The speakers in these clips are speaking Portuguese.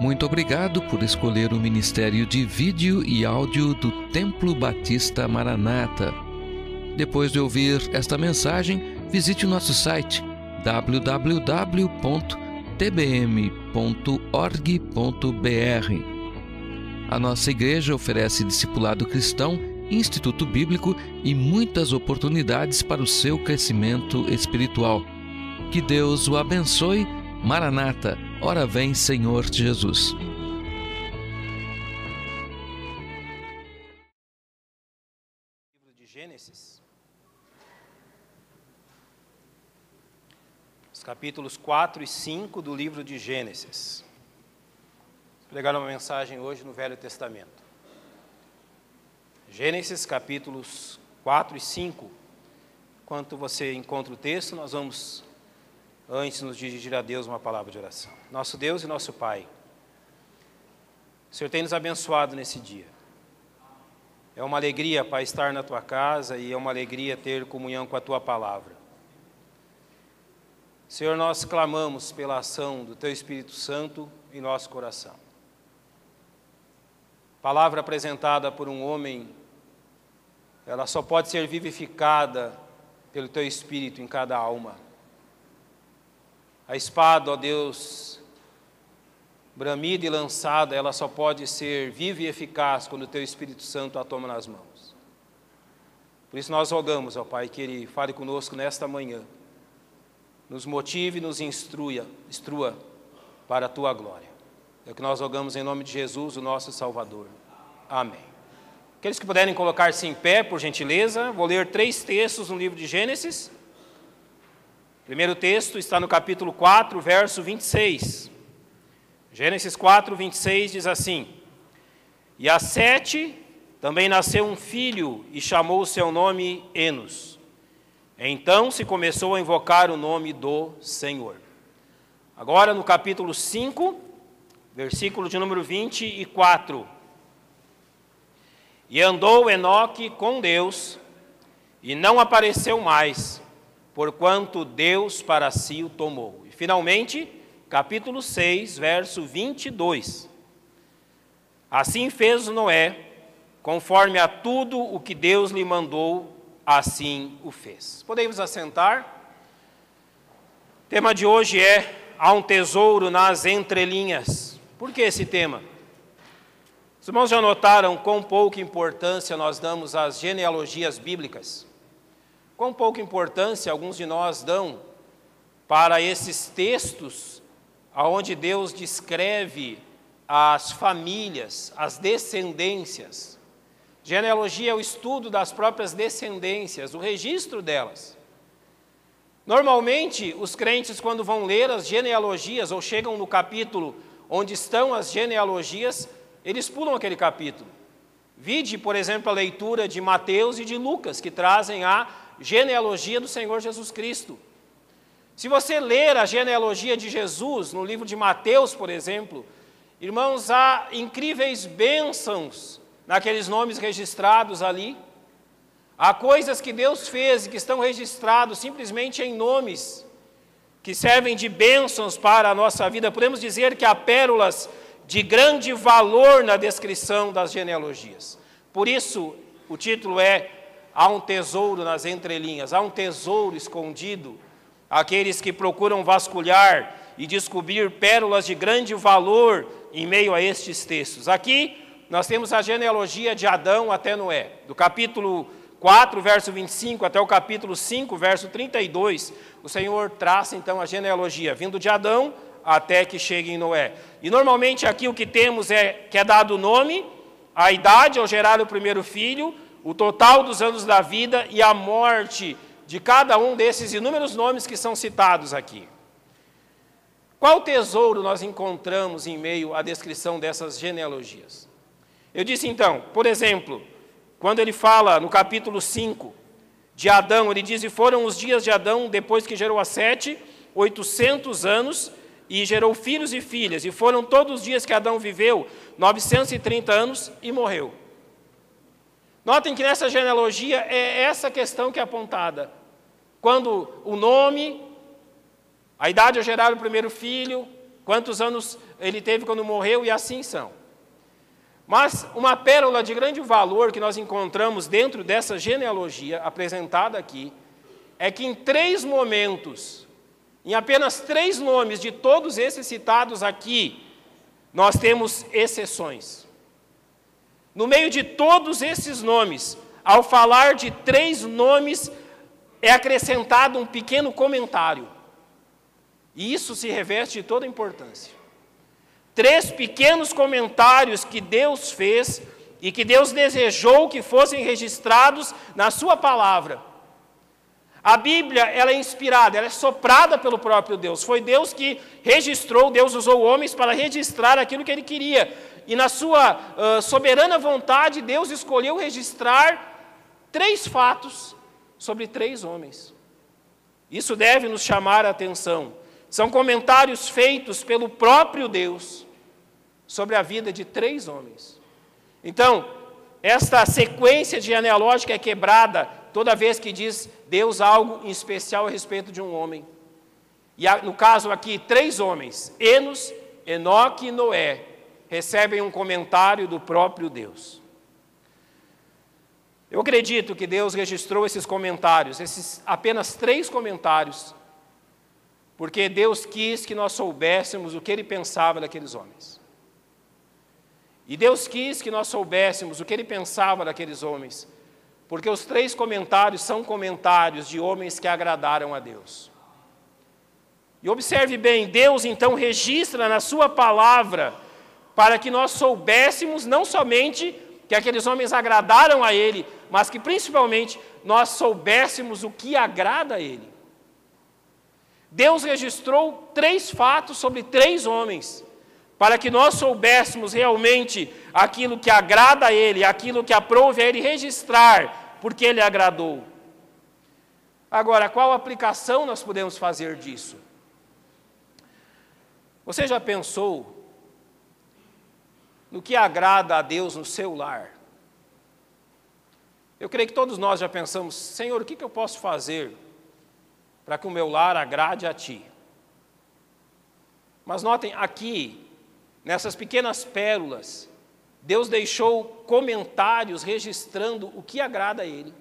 Muito obrigado por escolher o Ministério de Vídeo e Áudio do Templo Batista Maranata. Depois de ouvir esta mensagem, visite o nosso site www.tbm.org.br. A nossa igreja oferece discipulado cristão, instituto bíblico e muitas oportunidades para o seu crescimento espiritual. Que Deus o abençoe. Maranata, ora vem, Senhor Jesus. Livro de Gênesis, os capítulos 4 e 5 do livro de Gênesis. Vou pregar uma mensagem hoje no Velho Testamento. Gênesis, capítulos 4 e 5. Enquanto você encontra o texto, nós vamos, antes, nos dirigir a Deus uma palavra de oração. Nosso Deus e nosso Pai, o Senhor tem nos abençoado nesse dia. É uma alegria, Pai, estar na Tua casa e é uma alegria ter comunhão com a Tua palavra. Senhor, nós clamamos pela ação do Teu Espírito Santo em nosso coração. Palavra apresentada por um homem, ela só pode ser vivificada pelo Teu Espírito em cada alma. A espada, ó Deus, bramida e lançada, ela só pode ser viva e eficaz quando o Teu Espírito Santo a toma nas mãos. Por isso nós rogamos, ó Pai, que Ele fale conosco nesta manhã, nos motive e nos instrua para a Tua glória. É o que nós rogamos em nome de Jesus, o nosso Salvador. Amém. Aqueles que puderem colocar-se em pé, por gentileza, vou ler 3 textos no livro de Gênesis. O primeiro texto está no capítulo 4, verso 26. Gênesis 4, 26 diz assim: E a Sete também nasceu um filho e chamou o seu nome Enos. Então se começou a invocar o nome do Senhor. Agora no capítulo 5, versículo de número 24. E andou Enoque com Deus, e não apareceu mais, porquanto Deus para si o tomou. E finalmente, capítulo 6, verso 22. Assim fez Noé, conforme a tudo o que Deus lhe mandou, assim o fez. Podemos assentar? O tema de hoje é: há um tesouro nas entrelinhas. Por que esse tema? Os irmãos já notaram quão pouca importância nós damos às genealogias bíblicas? Quão pouca importância alguns de nós dão para esses textos onde Deus descreve as famílias, as descendências. Genealogia é o estudo das próprias descendências, o registro delas. Normalmente, os crentes, quando vão ler as genealogias ou chegam no capítulo onde estão as genealogias, eles pulam aquele capítulo. Vide, por exemplo, a leitura de Mateus e de Lucas, que trazem a genealogia do Senhor Jesus Cristo. Se você ler a genealogia de Jesus, no livro de Mateus, por exemplo, irmãos, há incríveis bênçãos naqueles nomes registrados ali. Há coisas que Deus fez e que estão registrados simplesmente em nomes, que servem de bênçãos para a nossa vida. Podemos dizer que há pérolas de grande valor na descrição das genealogias. Por isso, o título é: há um tesouro nas entrelinhas, há um tesouro escondido. Aqueles que procuram vasculhar e descobrir pérolas de grande valor em meio a estes textos. Aqui nós temos a genealogia de Adão até Noé, do capítulo 4, verso 25, até o capítulo 5, verso 32, o Senhor traça então a genealogia, vindo de Adão até que chegue em Noé. E normalmente aqui o que temos é que é dado o nome, a idade ao gerar o primeiro filho, o total dos anos da vida e a morte de cada um desses inúmeros nomes que são citados aqui. Qual tesouro nós encontramos em meio à descrição dessas genealogias? Eu disse então, por exemplo, quando ele fala no capítulo 5 de Adão, ele diz: e foram os dias de Adão, depois que gerou a Sete, 800 anos, e gerou filhos e filhas, e foram todos os dias que Adão viveu, 930 anos, e morreu. Notem que nessa genealogia é essa questão que é apontada. Quando o nome, a idade ao gerar o primeiro filho, quantos anos ele teve quando morreu, e assim são. Mas uma pérola de grande valor que nós encontramos dentro dessa genealogia apresentada aqui, é que em 3 momentos, em apenas 3 nomes de todos esses citados aqui, nós temos exceções. No meio de todos esses nomes, ao falar de 3 nomes, é acrescentado um pequeno comentário. E isso se reveste de toda a importância. 3 pequenos comentários que Deus fez e que Deus desejou que fossem registrados na sua palavra. A Bíblia, ela é inspirada, ela é soprada pelo próprio Deus. Foi Deus que registrou, Deus usou homens para registrar aquilo que Ele queria. E na sua soberana vontade, Deus escolheu registrar 3 fatos sobre 3 homens. Isso deve nos chamar a atenção. São comentários feitos pelo próprio Deus sobre a vida de 3 homens. Então, esta sequência genealógica é quebrada toda vez que diz Deus algo em especial a respeito de um homem. E no caso aqui, 3 homens, Enos, Enoque e Noé, recebem um comentário do próprio Deus. Eu acredito que Deus registrou esses comentários, esses apenas 3 comentários, porque Deus quis que nós soubéssemos o que Ele pensava daqueles homens. E Deus quis que nós soubéssemos o que Ele pensava daqueles homens, porque os 3 comentários são comentários de homens que agradaram a Deus. E observe bem, Deus então registra na sua palavra, para que nós soubéssemos não somente que aqueles homens agradaram a Ele, mas que principalmente nós soubéssemos o que agrada a Ele. Deus registrou 3 fatos sobre 3 homens, para que nós soubéssemos realmente aquilo que agrada a Ele, aquilo que aprove a Ele registrar, porque Ele agradou. Agora, qual aplicação nós podemos fazer disso? Você já pensou no que agrada a Deus no seu lar? Eu creio que todos nós já pensamos, Senhor, o que eu posso fazer para que o meu lar agrade a Ti? Mas notem, aqui, nessas pequenas pérolas, Deus deixou comentários registrando o que agrada a Ele.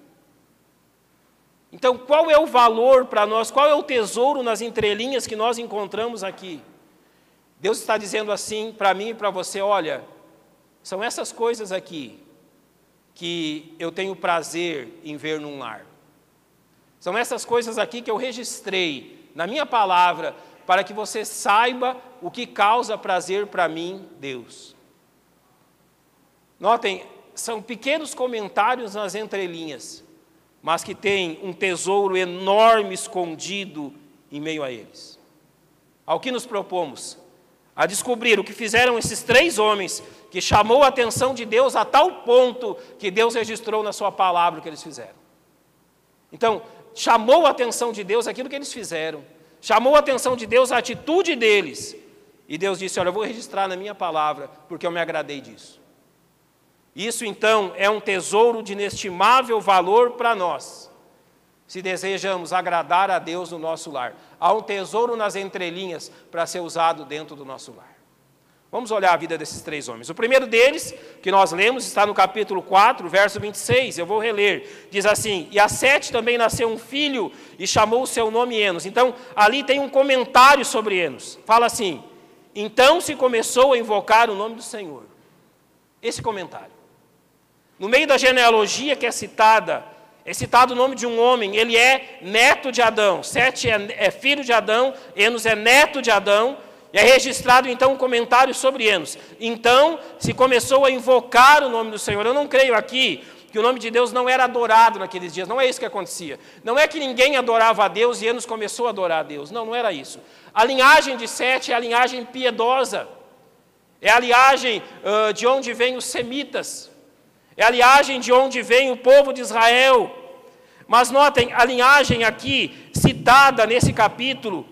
Então, qual é o valor para nós, qual é o tesouro nas entrelinhas que nós encontramos aqui? Deus está dizendo assim para mim e para você, olha, são essas coisas aqui que eu tenho prazer em ver num lar. São essas coisas aqui que eu registrei na minha palavra para que você saiba o que causa prazer para mim, Deus. Notem, são pequenos comentários nas entrelinhas, mas que têm um tesouro enorme escondido em meio a eles. Ao que nos propomos? A descobrir o que fizeram esses 3 homens, que chamou a atenção de Deus a tal ponto que Deus registrou na sua palavra o que eles fizeram. Então, chamou a atenção de Deus aquilo que eles fizeram, chamou a atenção de Deus a atitude deles, e Deus disse, olha, eu vou registrar na minha palavra, porque eu me agradei disso. Isso, então, é um tesouro de inestimável valor para nós, se desejamos agradar a Deus no nosso lar. Há um tesouro nas entrelinhas para ser usado dentro do nosso lar. Vamos olhar a vida desses 3 homens. O primeiro deles, que nós lemos, está no capítulo 4, verso 26, eu vou reler. Diz assim, e a Sete também nasceu um filho e chamou o seu nome Enos. Então, ali tem um comentário sobre Enos. Fala assim, então se começou a invocar o nome do Senhor. Esse comentário. No meio da genealogia que é citado o nome de um homem, ele é neto de Adão. Sete é filho de Adão, Enos é neto de Adão, e é registrado então um comentário sobre Enos. Então se começou a invocar o nome do Senhor. Eu não creio aqui que o nome de Deus não era adorado naqueles dias, não é isso que acontecia. Não é que ninguém adorava a Deus e Enos começou a adorar a Deus, não era isso. A linhagem de Sete é a linhagem piedosa, é a linhagem de onde vêm os semitas, é a linhagem de onde vem o povo de Israel. Mas notem, a linhagem aqui, citada nesse capítulo,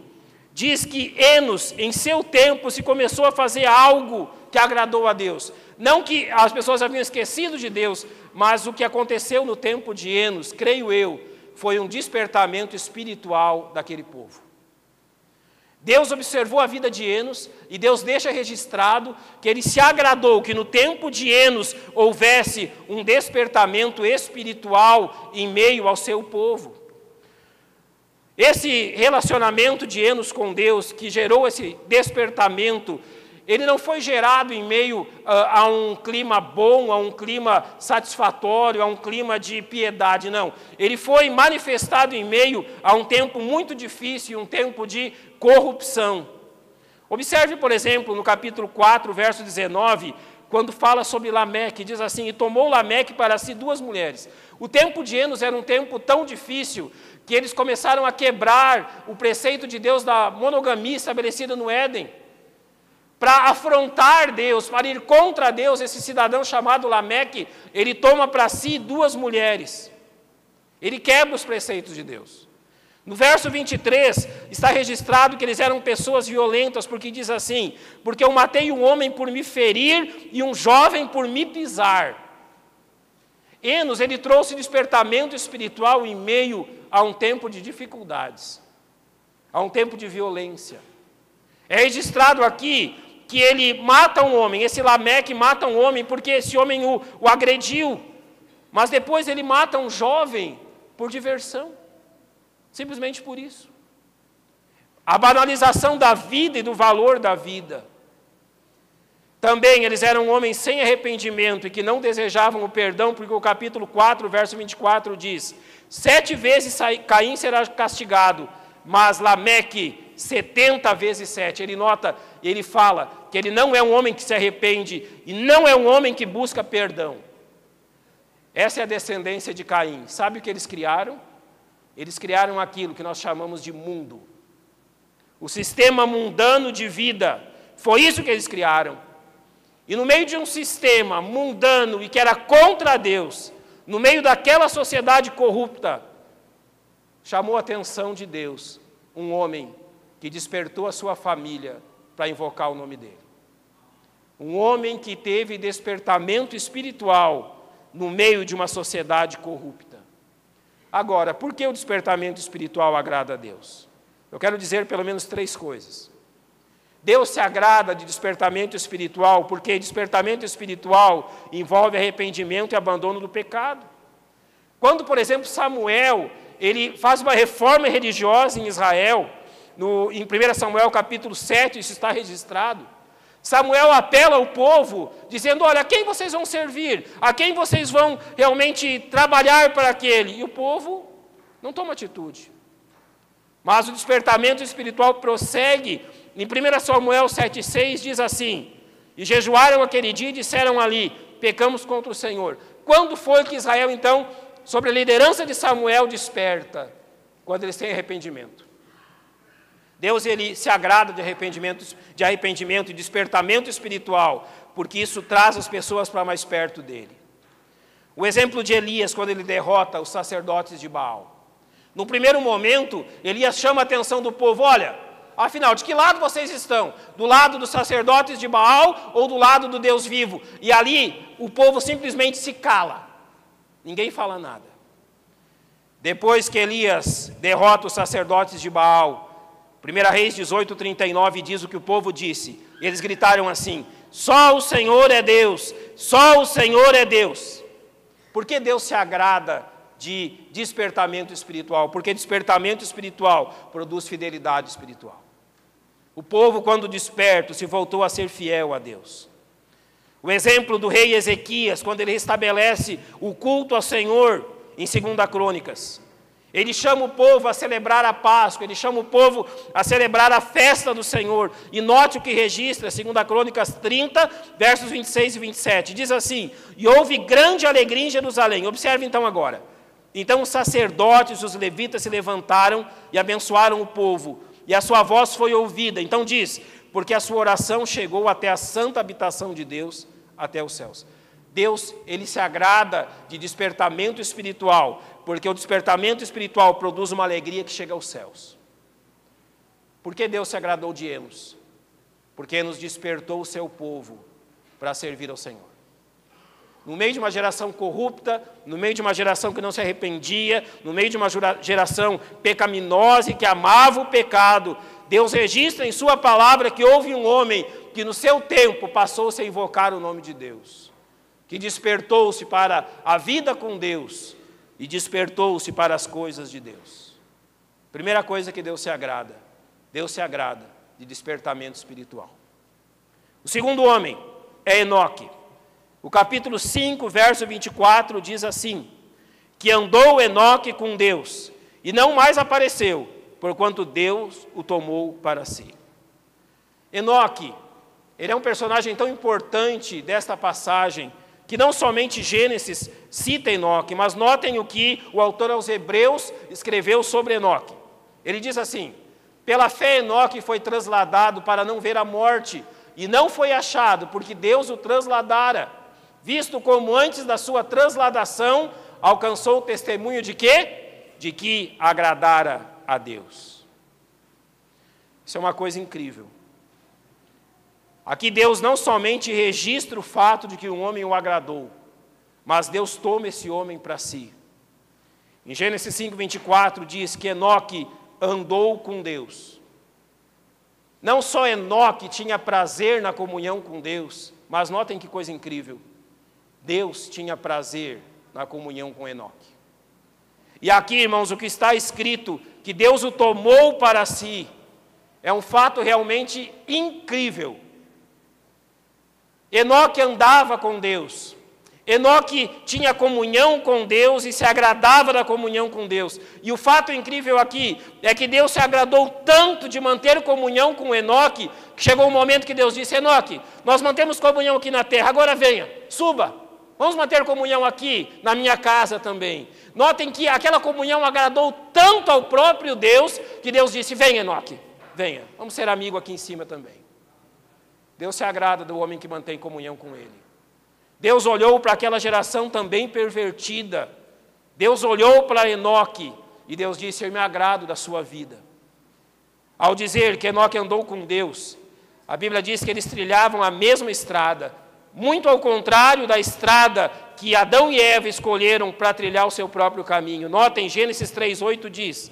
diz que Enos, em seu tempo, se começou a fazer algo que agradou a Deus. Não que as pessoas haviam esquecido de Deus, mas o que aconteceu no tempo de Enos, creio eu, foi um despertamento espiritual daquele povo. Deus observou a vida de Enos e Deus deixa registrado que ele se agradou que no tempo de Enos houvesse um despertamento espiritual em meio ao seu povo. Esse relacionamento de Enos com Deus, que gerou esse despertamento, ele não foi gerado em meio a um clima bom, a um clima satisfatório, a um clima de piedade, não. Ele foi manifestado em meio a um tempo muito difícil, um tempo de corrupção. Observe, por exemplo, no capítulo 4, verso 19, quando fala sobre Lameque, diz assim: e tomou Lameque para si 2 mulheres. O tempo de Enos era um tempo tão difícil que eles começaram a quebrar o preceito de Deus da monogamia estabelecida no Éden. Para afrontar Deus, para ir contra Deus, esse cidadão chamado Lameque, ele toma para si 2 mulheres. Ele quebra os preceitos de Deus. No verso 23, está registrado que eles eram pessoas violentas, porque diz assim: porque eu matei um homem por me ferir e um jovem por me pisar. Enos, ele trouxe despertamento espiritual em meio a um tempo de dificuldades, a um tempo de violência. É registrado aqui que ele mata um homem, esse Lameque mata um homem porque esse homem o agrediu, mas depois ele mata um jovem por diversão, simplesmente por isso. A banalização da vida e do valor da vida. Também eles eram homens sem arrependimento e que não desejavam o perdão, porque o capítulo 4, verso 24 diz: 7 vezes Caim será castigado, mas Lameque 70 vezes 7. Ele nota, ele fala que ele não é um homem que se arrepende e não é um homem que busca perdão. Essa é a descendência de Caim. Sabe o que eles criaram? Eles criaram aquilo que nós chamamos de mundo. O sistema mundano de vida. Foi isso que eles criaram. E no meio de um sistema mundano e que era contra Deus, no meio daquela sociedade corrupta, chamou a atenção de Deus um homem que despertou a sua família para invocar o nome dele. Um homem que teve despertamento espiritual no meio de uma sociedade corrupta. Agora, por que o despertamento espiritual agrada a Deus? Eu quero dizer pelo menos 3 coisas. Deus se agrada de despertamento espiritual porque despertamento espiritual envolve arrependimento e abandono do pecado. Quando, por exemplo, Samuel, ele faz uma reforma religiosa em Israel, em 1 Samuel capítulo 7, isso está registrado. Samuel apela ao povo, dizendo: olha, a quem vocês vão servir? A quem vocês vão realmente trabalhar para aquele? E o povo não toma atitude. Mas o despertamento espiritual prossegue. Em 1 Samuel 7,6 diz assim: e jejuaram aquele dia e disseram ali: pecamos contra o Senhor. Quando foi que Israel, então, sob a liderança de Samuel, desperta? Quando eles têm arrependimento. Deus, ele se agrada de arrependimento e despertamento espiritual, porque isso traz as pessoas para mais perto dele. O exemplo de Elias, quando ele derrota os sacerdotes de Baal. No primeiro momento, Elias chama a atenção do povo: olha, afinal, de que lado vocês estão? Do lado dos sacerdotes de Baal ou do lado do Deus vivo? E ali, o povo simplesmente se cala. Ninguém fala nada. Depois que Elias derrota os sacerdotes de Baal, 1 Reis 18:39 diz o que o povo disse. Eles gritaram assim: só o Senhor é Deus, só o Senhor é Deus. Por que Deus se agrada de despertamento espiritual? Porque despertamento espiritual produz fidelidade espiritual. O povo, quando desperto, se voltou a ser fiel a Deus. O exemplo do rei Ezequias, quando ele restabelece o culto ao Senhor em 2 Crônicas. Ele chama o povo a celebrar a Páscoa, ele chama o povo a celebrar a festa do Senhor. E note o que registra, 2 Crônicas 30, versos 26 e 27. Diz assim: e houve grande alegria em Jerusalém. Observe então agora. Então os sacerdotes, os levitas se levantaram e abençoaram o povo. E a sua voz foi ouvida. Então diz: porque a sua oração chegou até a santa habitação de Deus, até os céus. Deus, ele se agrada de despertamento espiritual, porque o despertamento espiritual produz uma alegria que chega aos céus. Por que Deus se agradou de Enos? Porque Enos despertou o seu povo para servir ao Senhor. no meio de uma geração corrupta, no meio de uma geração que não se arrependia, no meio de uma geração pecaminosa e que amava o pecado, Deus registra em sua palavra que houve um homem que no seu tempo passou-se a invocar o nome de Deus, que despertou-se para a vida com Deus e despertou-se para as coisas de Deus. Primeira coisa que Deus se agrada de despertamento espiritual. O segundo homem é Enoque. O capítulo 5, verso 24 diz assim, que andou Enoque com Deus e não mais apareceu, porquanto Deus o tomou para si. Enoque, ele é um personagem tão importante desta passagem, que não somente Gênesis cita Enoque, mas notem o que o autor aos Hebreus escreveu sobre Enoque. Ele diz assim, pela fé Enoque foi trasladado para não ver a morte, e não foi achado, porque Deus o trasladara, visto como antes da sua transladação alcançou o testemunho de quê? De que agradara a Deus. Isso é uma coisa incrível. Aqui Deus não somente registra o fato de que um homem o agradou, mas Deus toma esse homem para si. Em Gênesis 5, 24 diz que Enoque andou com Deus. Não só Enoque tinha prazer na comunhão com Deus, mas notem que coisa incrível. Deus tinha prazer na comunhão com Enoque. E aqui, irmãos, o que está escrito, que Deus o tomou para si, é um fato realmente incrível. Enoque andava com Deus. Enoque tinha comunhão com Deus e se agradava da comunhão com Deus. E o fato incrível aqui é que Deus se agradou tanto de manter comunhão com Enoque, que chegou um momento que Deus disse, Enoque, nós mantemos comunhão aqui na terra, agora venha, suba, vamos manter comunhão aqui na minha casa também. Notem que aquela comunhão agradou tanto ao próprio Deus, que Deus disse, venha Enoque, venha, vamos ser amigo aqui em cima também. Deus se agrada do homem que mantém comunhão com Ele. Deus olhou para aquela geração também pervertida. Deus olhou para Enoque e Deus disse, eu me agrado da sua vida. Ao dizer que Enoque andou com Deus, a Bíblia diz que eles trilhavam a mesma estrada, muito ao contrário da estrada que Adão e Eva escolheram para trilhar o seu próprio caminho. Notem, Gênesis 3:8 diz,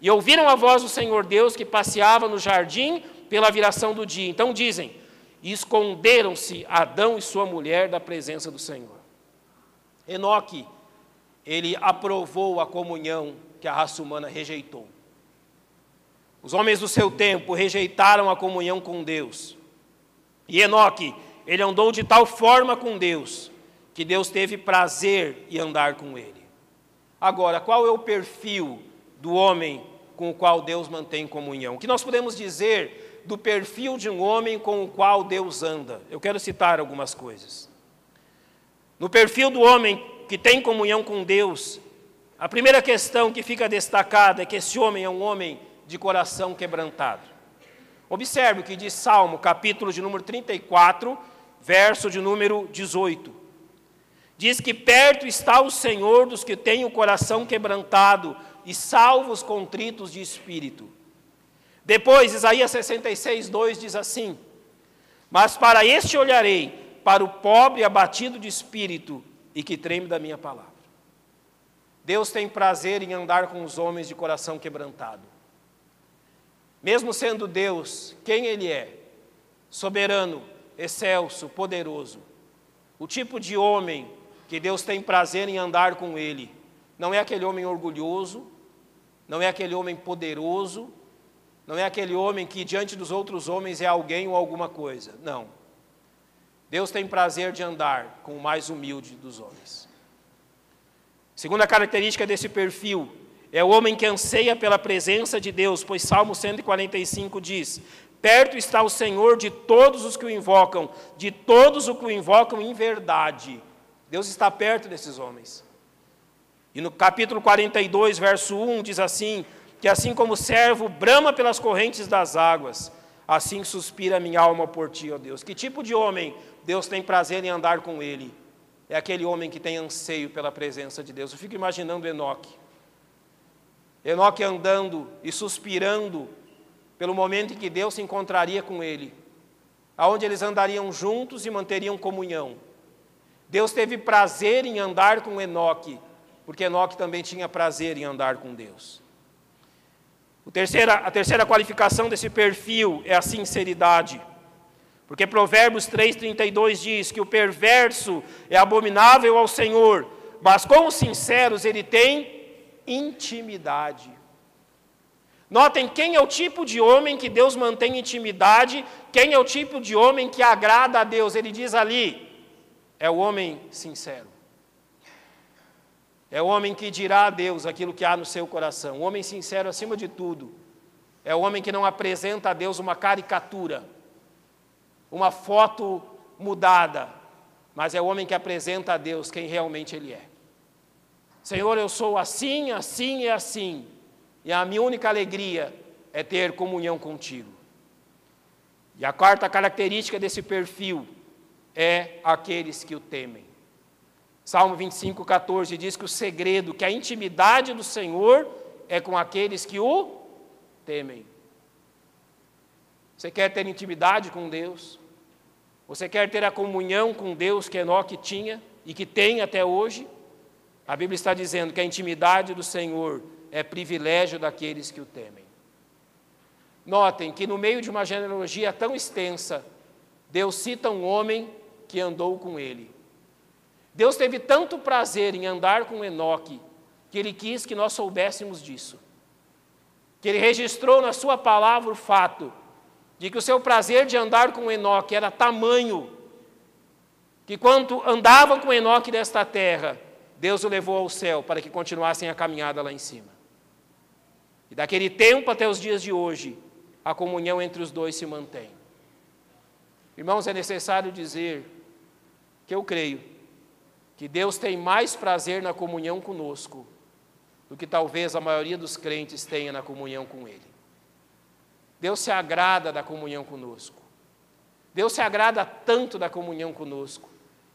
e ouviram a voz do Senhor Deus que passeava no jardim pela viração do dia. Então dizem, e esconderam-se Adão e sua mulher da presença do Senhor. Enoque, ele aprovou a comunhão que a raça humana rejeitou. Os homens do seu tempo rejeitaram a comunhão com Deus. E Enoque, ele andou de tal forma com Deus, que Deus teve prazer em andar com ele. Agora, qual é o perfil do homem com o qual Deus mantém comunhão? O que nós podemos dizer do perfil de um homem com o qual Deus anda? Eu quero citar algumas coisas. No perfil do homem que tem comunhão com Deus, a primeira questão que fica destacada é que esse homem é um homem de coração quebrantado. Observe o que diz Salmo, capítulo de número 34, verso de número 18. Diz que perto está o Senhor dos que têm o coração quebrantado e salva os contritos de espírito. Depois, Isaías 66:2 diz assim, mas para este olharei, para o pobre abatido de espírito e que treme da minha palavra. Deus tem prazer em andar com os homens de coração quebrantado. Mesmo sendo Deus quem Ele é, soberano, excelso, poderoso, o tipo de homem que Deus tem prazer em andar com Ele, não é aquele homem orgulhoso, não é aquele homem poderoso, não é aquele homem que diante dos outros homens é alguém ou alguma coisa. Não. Deus tem prazer de andar com o mais humilde dos homens. Segunda característica desse perfil é o homem que anseia pela presença de Deus, pois Salmo 145 diz, perto está o Senhor de todos os que o invocam, de todos os que o invocam em verdade. Deus está perto desses homens. E no capítulo 42, verso 1, diz assim, que assim como o servo brama pelas correntes das águas, assim suspira minha alma por ti, ó Deus. Que tipo de homem Deus tem prazer em andar com ele? É aquele homem que tem anseio pela presença de Deus. Eu fico imaginando Enoque. Enoque andando e suspirando pelo momento em que Deus se encontraria com ele, aonde eles andariam juntos e manteriam comunhão. Deus teve prazer em andar com Enoque, porque Enoque também tinha prazer em andar com Deus. A terceira qualificação desse perfil é a sinceridade. Porque Provérbios 3,32 diz que o perverso é abominável ao Senhor, mas com os sinceros ele tem intimidade. Notem quem é o tipo de homem que Deus mantém intimidade, quem é o tipo de homem que agrada a Deus. Ele diz ali, é o homem sincero. É o homem que dirá a Deus aquilo que há no seu coração. O homem sincero acima de tudo. É o homem que não apresenta a Deus uma caricatura, uma foto mudada, mas é o homem que apresenta a Deus quem realmente Ele é. Senhor, eu sou assim, assim e assim, e a minha única alegria é ter comunhão contigo. E a quarta característica desse perfil é aqueles que o temem. Salmo 25,14 diz que o segredo, que a intimidade do Senhor é com aqueles que o temem. Você quer ter intimidade com Deus? Você quer ter a comunhão com Deus que Enoque tinha e que tem até hoje? A Bíblia está dizendo que a intimidade do Senhor é privilégio daqueles que o temem. Notem que no meio de uma genealogia tão extensa, Deus cita um homem que andou com ele. Deus teve tanto prazer em andar com Enoque, que Ele quis que nós soubéssemos disso. Que Ele registrou na sua palavra o fato de que o seu prazer de andar com Enoque era tamanho, que quando andavam com Enoque nesta terra, Deus o levou ao céu para que continuassem a caminhada lá em cima. E daquele tempo até os dias de hoje, a comunhão entre os dois se mantém. Irmãos, é necessário dizer que eu creio que Deus tem mais prazer na comunhão conosco do que talvez a maioria dos crentes tenha na comunhão com Ele. Deus se agrada da comunhão conosco. Deus se agrada tanto da comunhão conosco.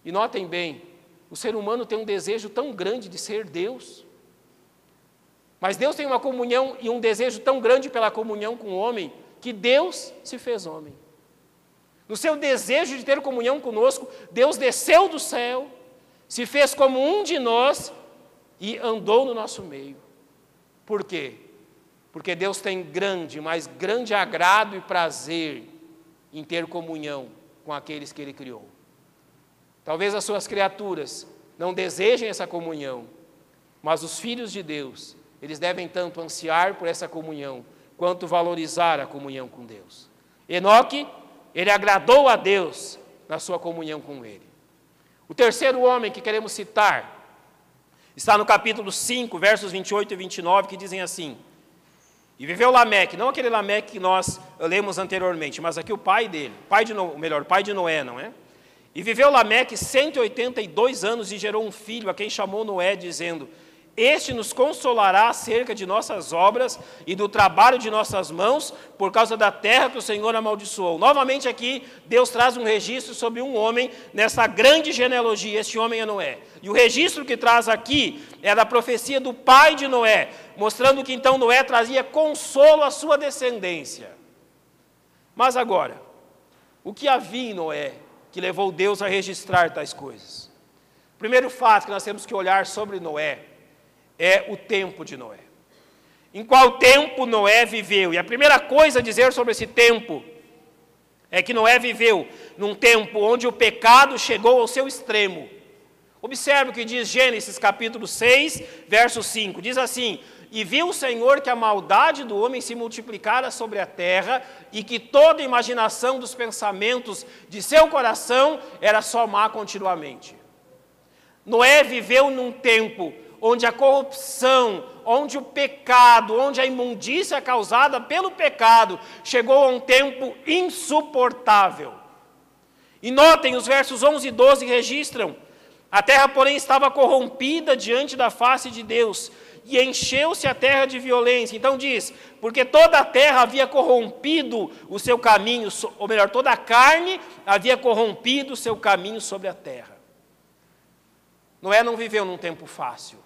E notem bem, o ser humano tem um desejo tão grande de ser Deus. Mas Deus tem uma comunhão e um desejo tão grande pela comunhão com o homem, que Deus se fez homem. No seu desejo de ter comunhão conosco, Deus desceu do céu, se fez como um de nós e andou no nosso meio. Por quê? Porque Deus tem grande, mas grande agrado e prazer em ter comunhão com aqueles que Ele criou. Talvez as suas criaturas não desejem essa comunhão, mas os filhos de Deus, eles devem tanto ansiar por essa comunhão, quanto valorizar a comunhão com Deus. Enoque, ele agradou a Deus na sua comunhão com Ele. O terceiro homem que queremos citar está no capítulo 5, versos 28 e 29, que dizem assim: e viveu Lameque, não aquele Lameque que nós lemos anteriormente, mas aqui o pai dele, pai de Noé, não é? E viveu Lameque 182 anos e gerou um filho, a quem chamou Noé, dizendo: este nos consolará acerca de nossas obras e do trabalho de nossas mãos, por causa da terra que o Senhor amaldiçoou. Novamente aqui, Deus traz um registro sobre um homem, nessa grande genealogia, este homem é Noé. E o registro que traz aqui é da profecia do pai de Noé, mostrando que então Noé trazia consolo à sua descendência. Mas agora, o que havia em Noé que levou Deus a registrar tais coisas? O primeiro fato que nós temos que olhar sobre Noé é o tempo de Noé. Em qual tempo Noé viveu? E a primeira coisa a dizer sobre esse tempo é que Noé viveu num tempo onde o pecado chegou ao seu extremo. Observe o que diz Gênesis capítulo 6, verso 5. Diz assim: e viu o Senhor que a maldade do homem se multiplicara sobre a terra e que toda a imaginação dos pensamentos de seu coração era só má continuamente. Noé viveu num tempo onde a corrupção, onde o pecado, onde a imundícia causada pelo pecado chegou a um tempo insuportável. E notem, os versos 11 e 12 registram: a terra, porém, estava corrompida diante da face de Deus, e encheu-se a terra de violência. Então diz, porque toda a terra havia corrompido o seu caminho, ou melhor, toda a carne havia corrompido o seu caminho sobre a terra. Noé não viveu num tempo fácil.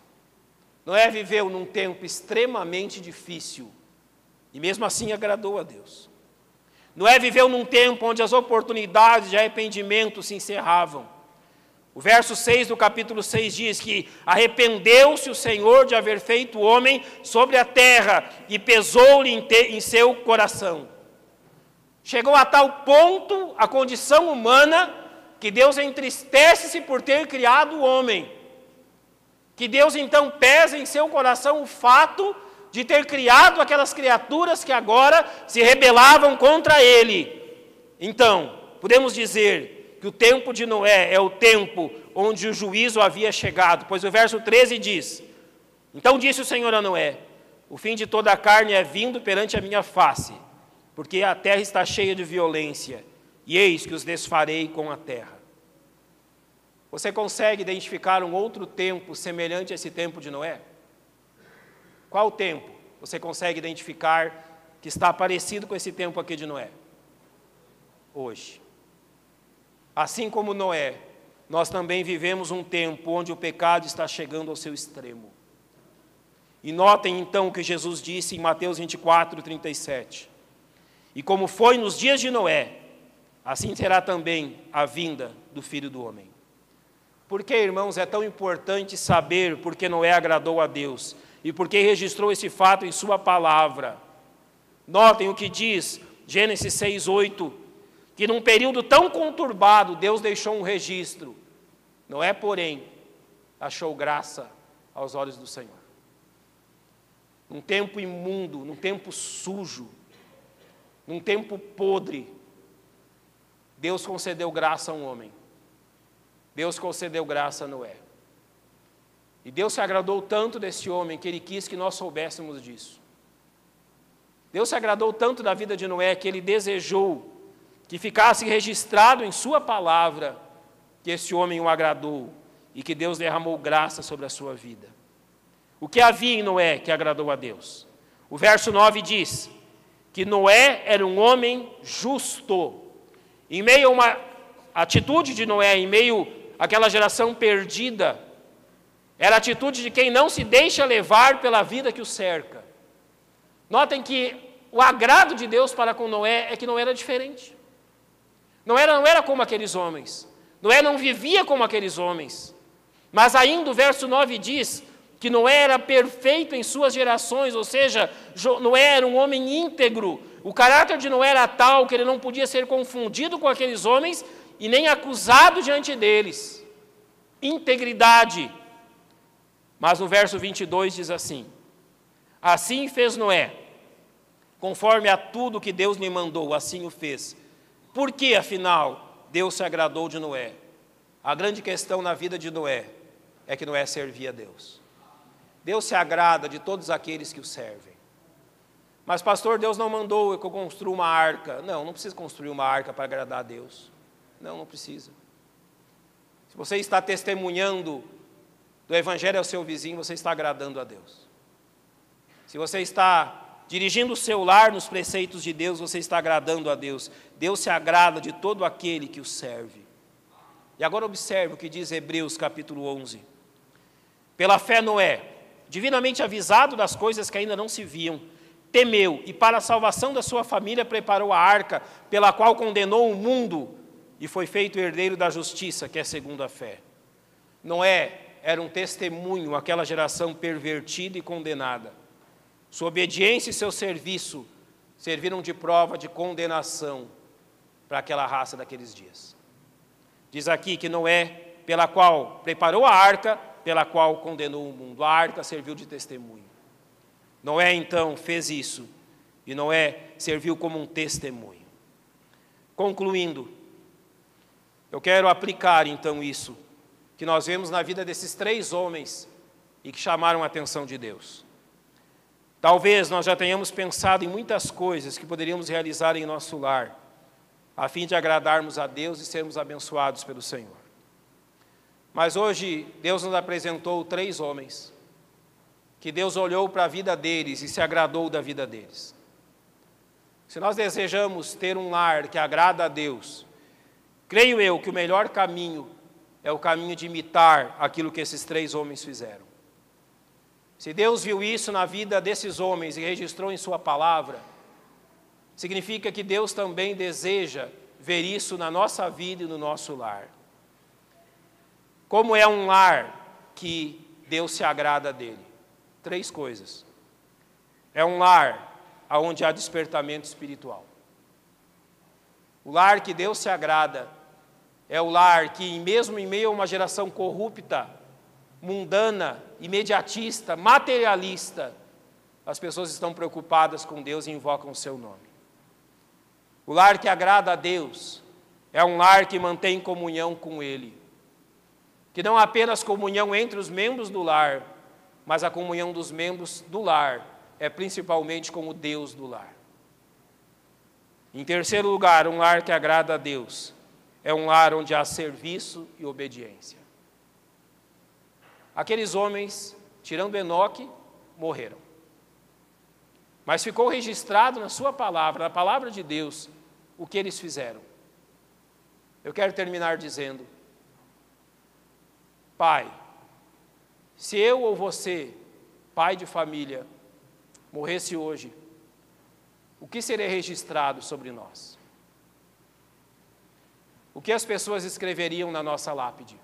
Noé viveu num tempo extremamente difícil, e mesmo assim agradou a Deus. Noé viveu num tempo onde as oportunidades de arrependimento se encerravam. O verso 6 do capítulo 6 diz que arrependeu-se o Senhor de haver feito o homem sobre a terra e pesou-lhe em seu coração. Chegou a tal ponto a condição humana que Deus entristece-se por ter criado o homem. Que Deus então pesa em seu coração o fato de ter criado aquelas criaturas que agora se rebelavam contra ele. Então, podemos dizer que o tempo de Noé é o tempo onde o juízo havia chegado, pois o verso 13 diz: então disse o Senhor a Noé: o fim de toda a carne é vindo perante a minha face, porque a terra está cheia de violência, e eis que os desfarei com a terra. Você consegue identificar um outro tempo semelhante a esse tempo de Noé? Qual tempo você consegue identificar que está parecido com esse tempo aqui de Noé? Hoje. Assim como Noé, nós também vivemos um tempo onde o pecado está chegando ao seu extremo. E notem então o que Jesus disse em Mateus 24, 37. E como foi nos dias de Noé, assim será também a vinda do Filho do Homem. Por que, irmãos, é tão importante saber por que Noé agradou a Deus e por que registrou esse fato em sua palavra? Notem o que diz Gênesis 6:8, que num período tão conturbado, Deus deixou um registro. Noé, porém, achou graça aos olhos do Senhor. Num tempo imundo, num tempo sujo, num tempo podre, Deus concedeu graça a um homem. Deus concedeu graça a Noé. E Deus se agradou tanto desse homem que Ele quis que nós soubéssemos disso. Deus se agradou tanto da vida de Noé que Ele desejou que ficasse registrado em sua palavra que esse homem o agradou e que Deus derramou graça sobre a sua vida. O que havia em Noé que agradou a Deus? O verso 9 diz que Noé era um homem justo. Em meio a uma atitude de Noé, em meio àquela geração perdida, era a atitude de quem não se deixa levar pela vida que o cerca. Notem que o agrado de Deus para com Noé é que Noé era diferente. Não era como aqueles homens. Noé não vivia como aqueles homens. Mas ainda o verso 9 diz que Noé era perfeito em suas gerações, ou seja, Noé era um homem íntegro. O caráter de Noé era tal que ele não podia ser confundido com aqueles homens e nem acusado diante deles. Integridade. Mas no verso 22 diz assim: assim fez Noé, conforme a tudo que Deus lhe mandou, assim o fez. Por que, afinal, Deus se agradou de Noé? A grande questão na vida de Noé é que Noé servia a Deus. Deus se agrada de todos aqueles que o servem. Mas, pastor, Deus não mandou que eu construa uma arca. Não precisa construir uma arca para agradar a Deus. Não precisa. Se você está testemunhando do Evangelho ao seu vizinho, você está agradando a Deus. Se você está dirigindo o seu lar nos preceitos de Deus, você está agradando a Deus. Deus se agrada de todo aquele que o serve. E agora observe o que diz Hebreus capítulo 11. Pela fé Noé, divinamente avisado das coisas que ainda não se viam, temeu e para a salvação da sua família preparou a arca, pela qual condenou o mundo e foi feito herdeiro da justiça, que é segundo a fé. Noé era um testemunho àquela geração pervertida e condenada. Sua obediência e seu serviço serviram de prova de condenação para aquela raça daqueles dias. Diz aqui que Noé, pela qual preparou a arca, pela qual condenou o mundo. A arca serviu de testemunho. Noé, então, fez isso. E Noé serviu como um testemunho. Concluindo, eu quero aplicar, então, isso que nós vemos na vida desses 3 homens e que chamaram a atenção de Deus. Talvez nós já tenhamos pensado em muitas coisas que poderíamos realizar em nosso lar, a fim de agradarmos a Deus e sermos abençoados pelo Senhor. Mas hoje Deus nos apresentou 3 homens, que Deus olhou para a vida deles e se agradou da vida deles. Se nós desejamos ter um lar que agrada a Deus, creio eu que o melhor caminho é o caminho de imitar aquilo que esses 3 homens fizeram. Se Deus viu isso na vida desses homens e registrou em sua palavra, significa que Deus também deseja ver isso na nossa vida e no nosso lar. Como é um lar que Deus se agrada dele? 3 coisas. É um lar onde há despertamento espiritual. O lar que Deus se agrada é o lar que, mesmo em meio a uma geração corrupta, mundana, imediatista, materialista, as pessoas estão preocupadas com Deus e invocam o seu nome. O lar que agrada a Deus é um lar que mantém comunhão com Ele. Que não apenas comunhão entre os membros do lar, mas a comunhão dos membros do lar é principalmente com o Deus do lar. Em terceiro lugar, um lar que agrada a Deus é um lar onde há serviço e obediência. Aqueles homens, tirando Enoque, morreram. Mas ficou registrado na sua palavra, na palavra de Deus, o que eles fizeram. Eu quero terminar dizendo: Pai, se eu ou você, pai de família, morresse hoje, o que seria registrado sobre nós? O que as pessoas escreveriam na nossa lápide?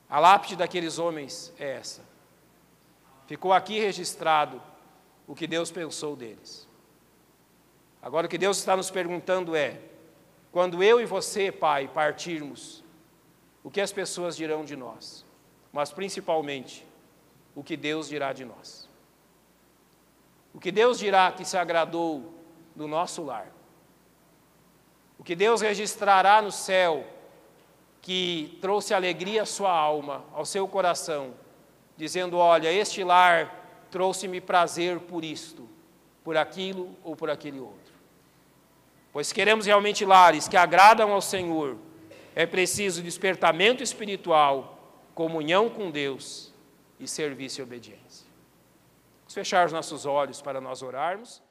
A lápide daqueles homens é essa. Ficou aqui registrado o que Deus pensou deles. Agora o que Deus está nos perguntando é: quando eu e você, Pai, partirmos, o que as pessoas dirão de nós? Mas principalmente, o que Deus dirá de nós? O que Deus dirá que se agradou do nosso lar? O que Deus registrará no céu que trouxe alegria à sua alma, ao seu coração, dizendo: olha, este lar trouxe-me prazer por isto, por aquilo ou por aquele outro. Pois queremos realmente lares que agradam ao Senhor, é preciso despertamento espiritual, comunhão com Deus e serviço e obediência. Vamos fechar os nossos olhos para nós orarmos.